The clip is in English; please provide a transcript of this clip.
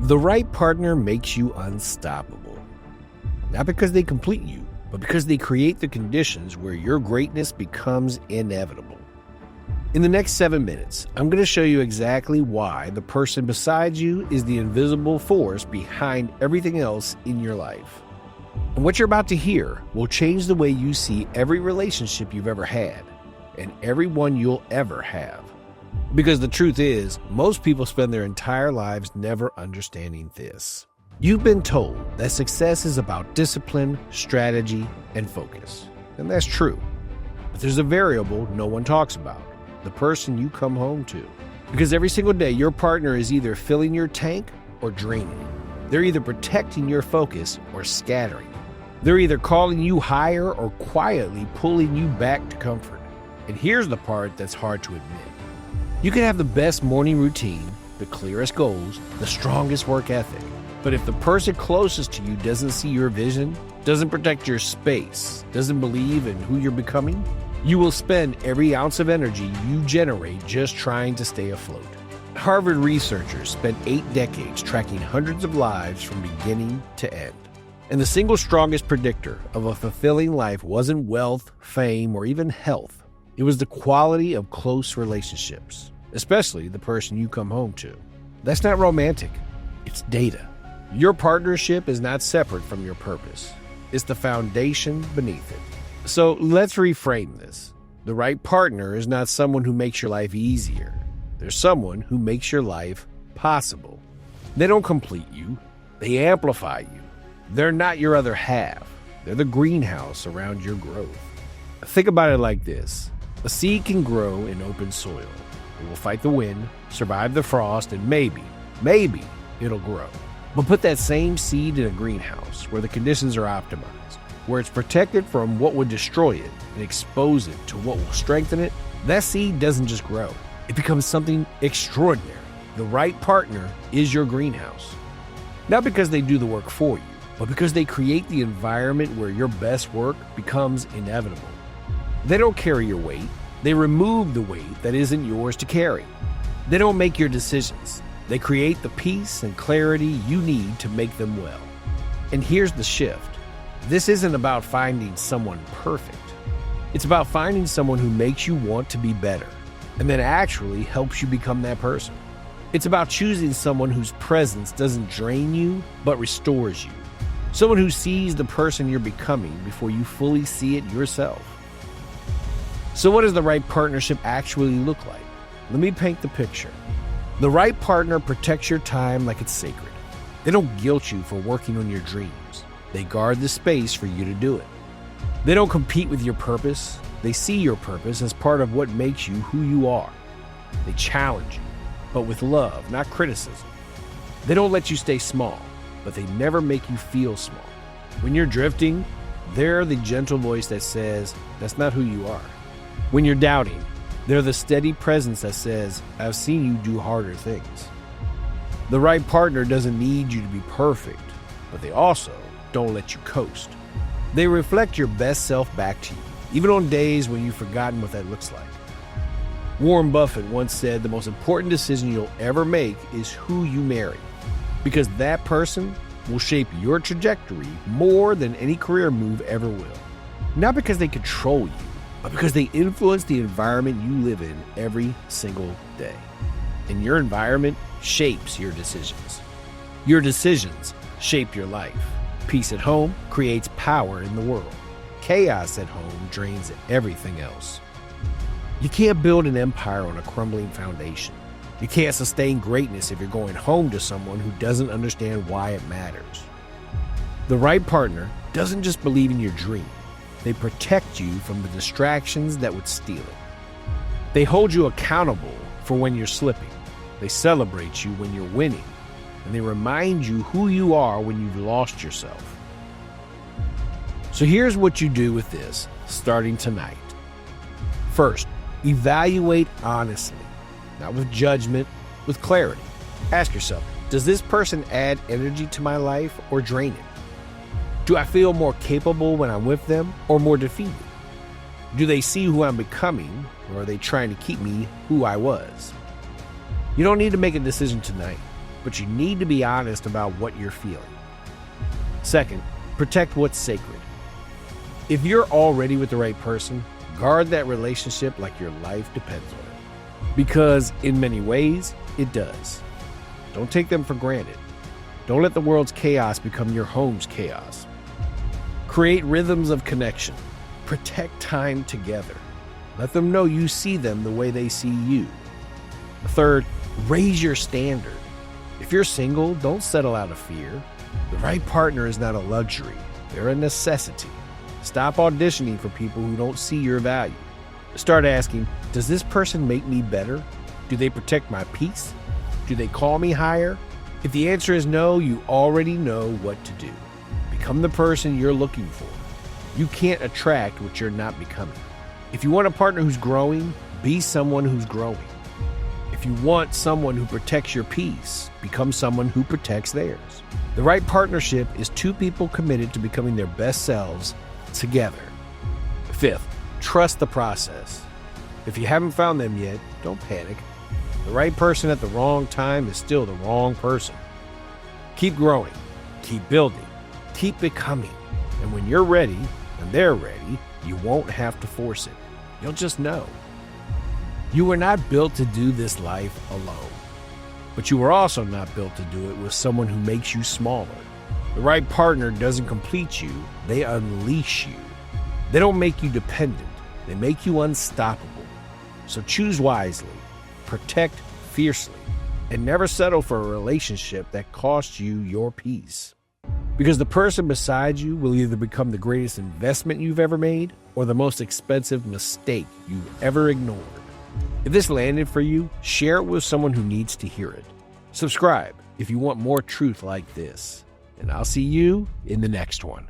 The right partner makes you unstoppable. Not because they complete you, but because they create the conditions where your greatness becomes inevitable. In the next 7 minutes, I'm going to show you exactly why the person beside you is the invisible force behind everything else in your life. And what you're about to hear will change the way you see every relationship you've ever had and every one you'll ever have. Because the truth is, most people spend their entire lives never understanding this. You've been told that success is about discipline, strategy, and focus. And that's true. But there's a variable no one talks about: the person you come home to. Because every single day, your partner is either filling your tank or draining it. They're either protecting your focus or scattering it. They're either calling you higher or quietly pulling you back to comfort. And here's the part that's hard to admit. You can have the best morning routine, the clearest goals, the strongest work ethic. But if the person closest to you doesn't see your vision, doesn't protect your space, doesn't believe in who you're becoming, you will spend every ounce of energy you generate just trying to stay afloat. Harvard researchers spent 8 decades tracking hundreds of lives from beginning to end. And the single strongest predictor of a fulfilling life wasn't wealth, fame, or even health. It was the quality of close relationships, especially the person you come home to. That's not romantic. It's data. Your partnership is not separate from your purpose. It's the foundation beneath it. So let's reframe this. The right partner is not someone who makes your life easier. They're someone who makes your life possible. They don't complete you. They amplify you. They're not your other half. They're the greenhouse around your growth. Think about it like this. A seed can grow in open soil. It will fight the wind, survive the frost, and maybe it'll grow. But put that same seed in a greenhouse where the conditions are optimized, where it's protected from what would destroy it and expose it to what will strengthen it. That seed doesn't just grow. It becomes something extraordinary. The right partner is your greenhouse. Not because they do the work for you, but because they create the environment where your best work becomes inevitable. They don't carry your weight. They remove the weight that isn't yours to carry. They don't make your decisions. They create the peace and clarity you need to make them well. And here's the shift. This isn't about finding someone perfect. It's about finding someone who makes you want to be better and then actually helps you become that person. It's about choosing someone whose presence doesn't drain you, but restores you. Someone who sees the person you're becoming before you fully see it yourself. So what does the right partnership actually look like? Let me paint the picture. The right partner protects your time like it's sacred. They don't guilt you for working on your dreams. They guard the space for you to do it. They don't compete with your purpose. They see your purpose as part of what makes you who you are. They challenge you, but with love, not criticism. They don't let you stay small, but they never make you feel small. When you're drifting, they're the gentle voice that says, that's not who you are. When you're doubting, they're the steady presence that says, I've seen you do harder things. The right partner doesn't need you to be perfect, but they also don't let you coast. They reflect your best self back to you, even on days when you've forgotten what that looks like. Warren Buffett once said the most important decision you'll ever make is who you marry, because that person will shape your trajectory more than any career move ever will. Not because they control you, but because they influence the environment you live in every single day. And your environment shapes your decisions. Your decisions shape your life. Peace at home creates power in the world. Chaos at home drains everything else. You can't build an empire on a crumbling foundation. You can't sustain greatness if you're going home to someone who doesn't understand why it matters. The right partner doesn't just believe in your dream. They protect you from the distractions that would steal it. They hold you accountable for when you're slipping. They celebrate you when you're winning. And they remind you who you are when you've lost yourself. So here's what you do with this, starting tonight. First, evaluate honestly, not with judgment, with clarity. Ask yourself, does this person add energy to my life or drain it? Do I feel more capable when I'm with them or more defeated? Do they see who I'm becoming, or are they trying to keep me who I was? You don't need to make a decision tonight. but you need to be honest about what you're feeling. Second, protect what's sacred. If you're already with the right person, guard that relationship like your life depends on it. Because in many ways, it does. Don't take them for granted. Don't let the world's chaos become your home's chaos. Create rhythms of connection. Protect time together. Let them know you see them the way they see you. Third, raise your standard. If you're single, don't settle out of fear. The right partner is not a luxury. They're a necessity. Stop auditioning for people who don't see your value. Start asking, does this person make me better? Do they protect my peace? Do they call me higher? If the answer is no, you already know what to do. Become the person you're looking for. You can't attract what you're not becoming. If you want a partner who's growing, be someone who's growing. If you want someone who protects your peace, become someone who protects theirs. The right partnership is two people committed to becoming their best selves together. Fifth, trust the process. If you haven't found them yet, don't panic. The right person at the wrong time is still the wrong person. Keep growing, keep building, keep becoming. And when you're ready, and they're ready, you won't have to force it. You'll just know. You were not built to do this life alone. But you were also not built to do it with someone who makes you smaller. The right partner doesn't complete you, they unleash you. They don't make you dependent, they make you unstoppable. So choose wisely, protect fiercely, and never settle for a relationship that costs you your peace. Because the person beside you will either become the greatest investment you've ever made or the most expensive mistake you've ever ignored. If this landed for you, share it with someone who needs to hear it. Subscribe if you want more truth like this. And I'll see you in the next one.